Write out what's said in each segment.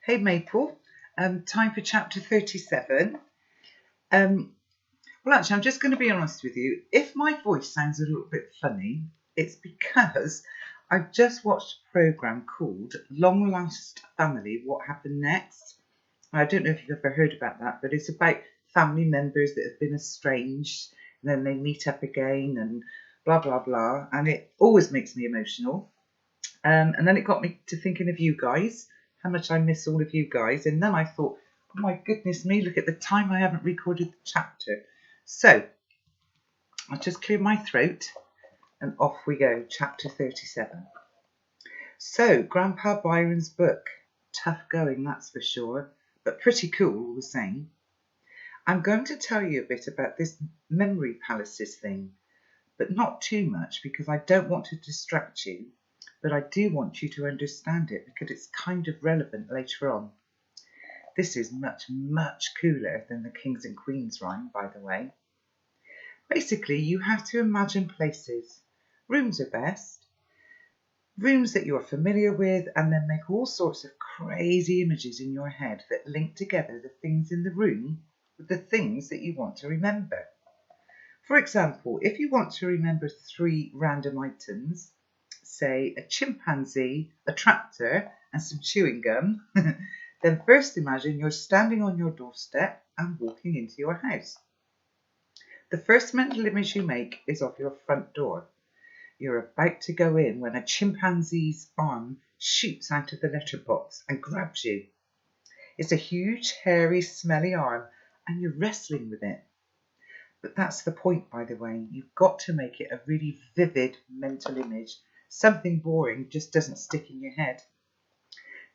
Hey Maple, time for chapter 37. Well, actually, I'm just going to be honest with you. If my voice sounds a little bit funny, it's because I've just watched a programme called Long Last Family, What Happened Next? I don't know if you've ever heard about that, but it's about family members that have been estranged, and then they meet up again and blah, blah, blah. And it always makes me emotional. And then it got me to thinking of you guys, how much I miss all of you guys. And then I thought, oh my goodness me, look at the time I haven't recorded the chapter. So I'll just clear my throat and off we go, chapter 37. So Grandpa Byron's book, tough going, that's for sure, but pretty cool all the same. I'm going to tell you a bit about this memory palaces thing, but not too much because I don't want to distract you. But I do want you to understand it because it's kind of relevant later on. This is much, much cooler than the Kings and Queens rhyme, by the way. Basically, you have to imagine places. Rooms are best. Rooms that you're familiar with, and then make all sorts of crazy images in your head that link together the things in the room with the things that you want to remember. For example, if you want to remember 3 random items, say a chimpanzee, a tractor and some chewing gum, then first imagine you're standing on your doorstep and walking into your house. The first mental image you make is of your front door. You're about to go in when a chimpanzee's arm shoots out of the letterbox and grabs you. It's a huge, hairy, smelly arm and you're wrestling with it. But that's the point, by the way. You've got to make it a really vivid mental image. Something boring just doesn't stick in your head.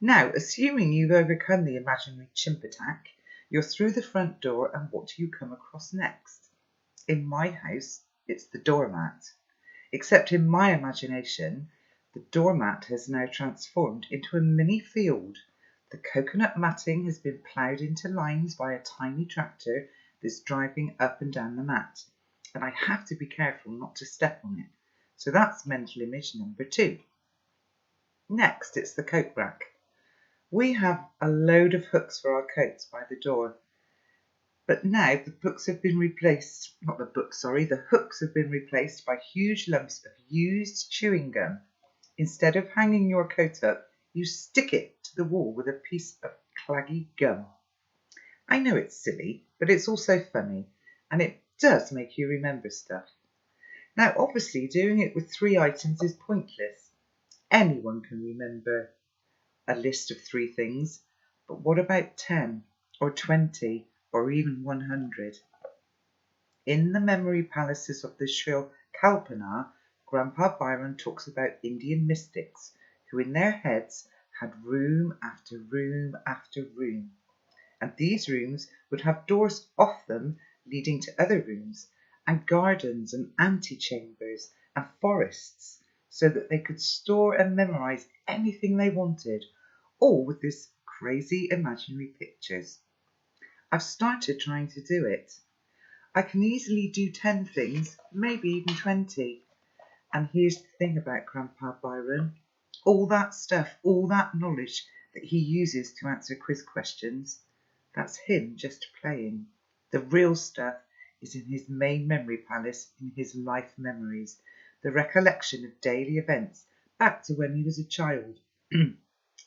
Now, assuming you've overcome the imaginary chimp attack, you're through the front door and what do you come across next? In my house, it's the doormat. Except in my imagination, the doormat has now transformed into a mini field. The coconut matting has been ploughed into lines by a tiny tractor that's driving up and down the mat. And I have to be careful not to step on it. So that's mental image number 2. Next, it's the coat rack. We have a load of hooks for our coats by the door. But now the hooks have been replaced by huge lumps of used chewing gum. Instead of hanging your coat up, you stick it to the wall with a piece of claggy gum. I know it's silly, but it's also funny, and it does make you remember stuff. Now, obviously, doing it with 3 items is pointless. Anyone can remember a list of 3 things, but what about 10 or 20 or even 100? In the memory palaces of the Sri Kalpana, Grandpa Byron talks about Indian mystics who in their heads had room after room after room. And these rooms would have doors off them leading to other rooms, and gardens and antechambers and forests, so that they could store and memorize anything they wanted, all with this crazy imaginary pictures. I've started trying to do it. I can easily do 10 things, maybe even 20. And here's the thing about Grandpa Byron. All that stuff, all that knowledge that he uses to answer quiz questions, that's him just playing. The real stuff is in his main memory palace, in his life memories, the recollection of daily events back to when he was a child,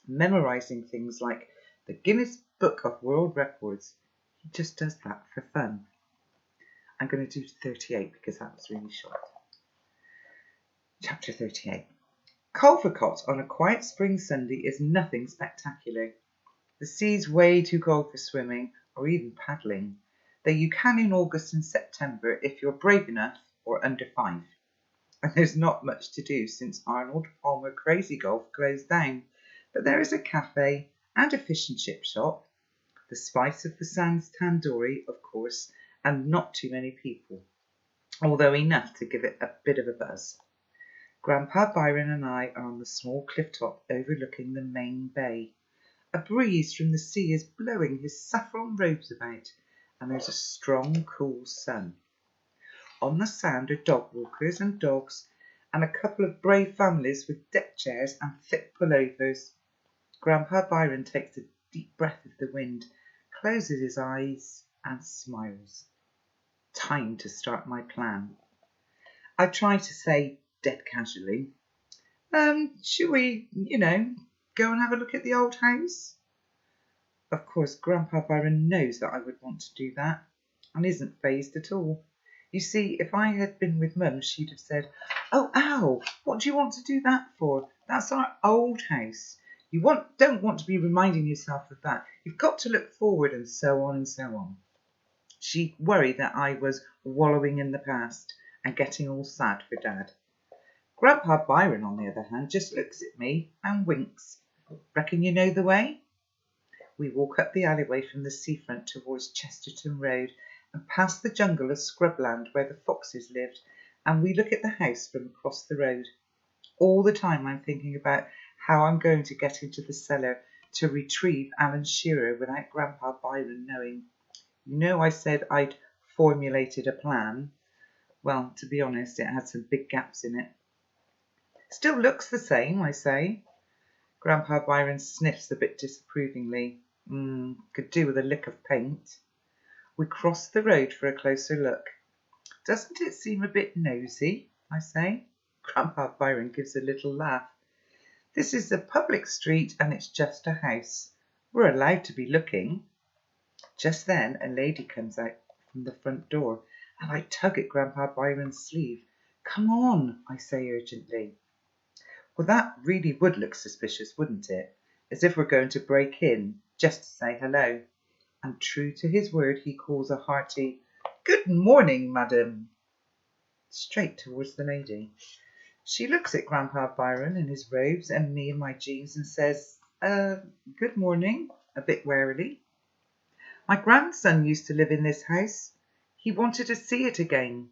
memorising things like the Guinness Book of World Records. He just does that for fun. I'm going to do 38 because that was really short. Chapter 38. Calvercott on a quiet spring Sunday is nothing spectacular. The sea's way too cold for swimming or even paddling, though you can in August and September if you're brave enough or under 5. And there's not much to do since Arnold Palmer Crazy Golf closed down, but there is a cafe and a fish and chip shop, the Spice of the Sands tandoori, of course, and not too many people, although enough to give it a bit of a buzz. Grandpa Byron and I are on the small cliff top overlooking the main bay. A breeze from the sea is blowing his saffron robes about, and there's a strong, cool sun. On the sand are dog walkers and dogs, and a couple of brave families with deck chairs and thick pullovers. Grandpa Byron takes a deep breath of the wind, closes his eyes and smiles. Time to start my plan. I try to say dead casually, should we, go and have a look at the old house? Of course, Grandpa Byron knows that I would want to do that and isn't fazed at all. You see, if I had been with Mum, she'd have said, "Oh, Al, what do you want to do that for? That's our old house. Don't want to be reminding yourself of that. You've got to look forward," and so on and so on. She'd worry that I was wallowing in the past and getting all sad for Dad. Grandpa Byron, on the other hand, just looks at me and winks. "Reckon you know the way?" We walk up the alleyway from the seafront towards Chesterton Road and past the jungle of scrubland where the foxes lived, and we look at the house from across the road. All the time I'm thinking about how I'm going to get into the cellar to retrieve Alan Shearer without Grandpa Byron knowing. I said I'd formulated a plan. Well, to be honest, it had some big gaps in it. "Still looks the same," I say. Grandpa Byron sniffs a bit disapprovingly. Could do with a lick of paint. We cross the road for a closer look. "Doesn't it seem a bit nosy?" I say. Grandpa Byron gives a little laugh. "This is a public street and it's just a house. We're allowed to be looking." Just then a lady comes out from the front door and I tug at Grandpa Byron's sleeve. "Come on," I say urgently. Well, that really would look suspicious, wouldn't it? As if we're going to break in just to say hello. And true to his word, he calls a hearty, "Good morning, madam," straight towards the lady. She looks at Grandpa Byron in his robes and me in my jeans and says, "Good morning," a bit warily. "My grandson used to live in this house. He wanted to see it again."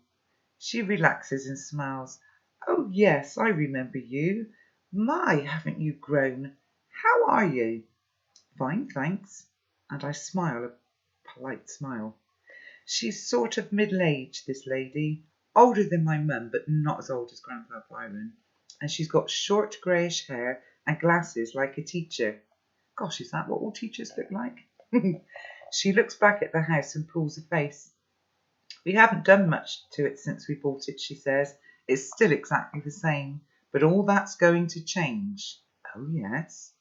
She relaxes and smiles. "Oh, yes, I remember you. My, haven't you grown? How are you?" "Fine, thanks." And I smile, a polite smile. She's sort of middle-aged, this lady. Older than my mum, but not as old as Grandpa Byron. And she's got short greyish hair and glasses like a teacher. Gosh, is that what all teachers look like? She looks back at the house and pulls a face. "We haven't done much to it since we bought it," she says. "It's still exactly the same, but all that's going to change." "Oh, yes."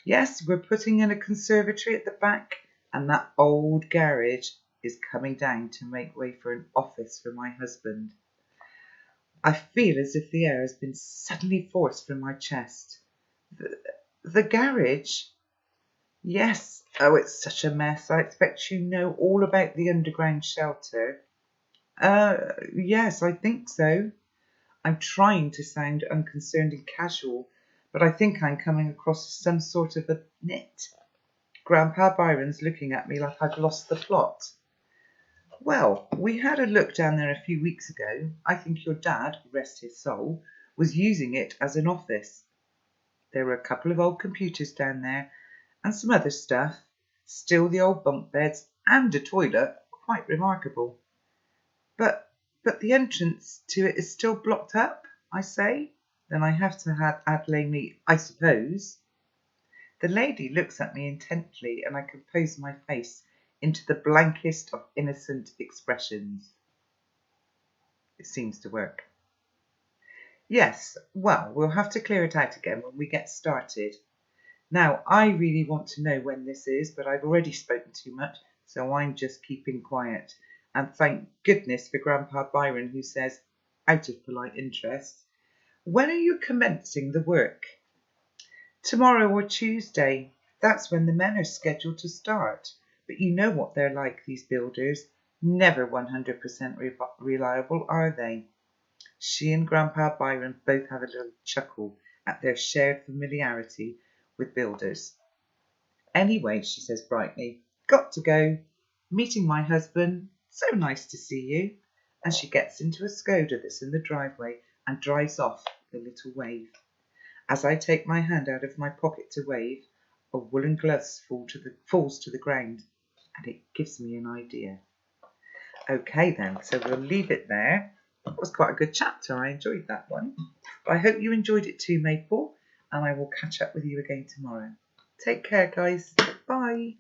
"Yes, we're putting in a conservatory at the back, and that old garage is coming down to make way for an office for my husband." I feel as if the air has been suddenly forced from my chest. The garage?" "Yes. Oh, it's such a mess. I expect you know all about the underground shelter." Yes, I think so." I'm trying to sound unconcerned and casual, but I think I'm coming across as some sort of a nit. Grandpa Byron's looking at me like I've lost the plot. "Well, we had a look down there a few weeks ago. I think your dad, rest his soul, was using it as an office. There were a couple of old computers down there and some other stuff, still the old bunk beds and a toilet, quite remarkable. But the entrance to it is still blocked up," I say. Then I have to add lamely, "I suppose." The lady looks at me intently and I compose my face into the blankest of innocent expressions. It seems to work. "Yes, well, we'll have to clear it out again when we get started. Now, I really want to know when this is, but I've already spoken too much, so I'm just keeping quiet. And thank goodness for Grandpa Byron, who says, out of polite interest, 'When are you commencing the work?' 'Tomorrow or Tuesday. That's when the men are scheduled to start. But you know what they're like, these builders. Never 100% reliable, are they?' She and Grandpa Byron both have a little chuckle at their shared familiarity with builders. "Anyway," she says brightly, "got to go. Meeting my husband. So nice to see you." And she gets into a Skoda that's in the driveway and drives off with a little wave. As I take my hand out of my pocket to wave, a woolen glove falls to the ground, and it gives me an idea. Okay then, so we'll leave it there. That was quite a good chapter. I enjoyed that one. I hope you enjoyed it too, Maple, and I will catch up with you again tomorrow. Take care, guys. Bye.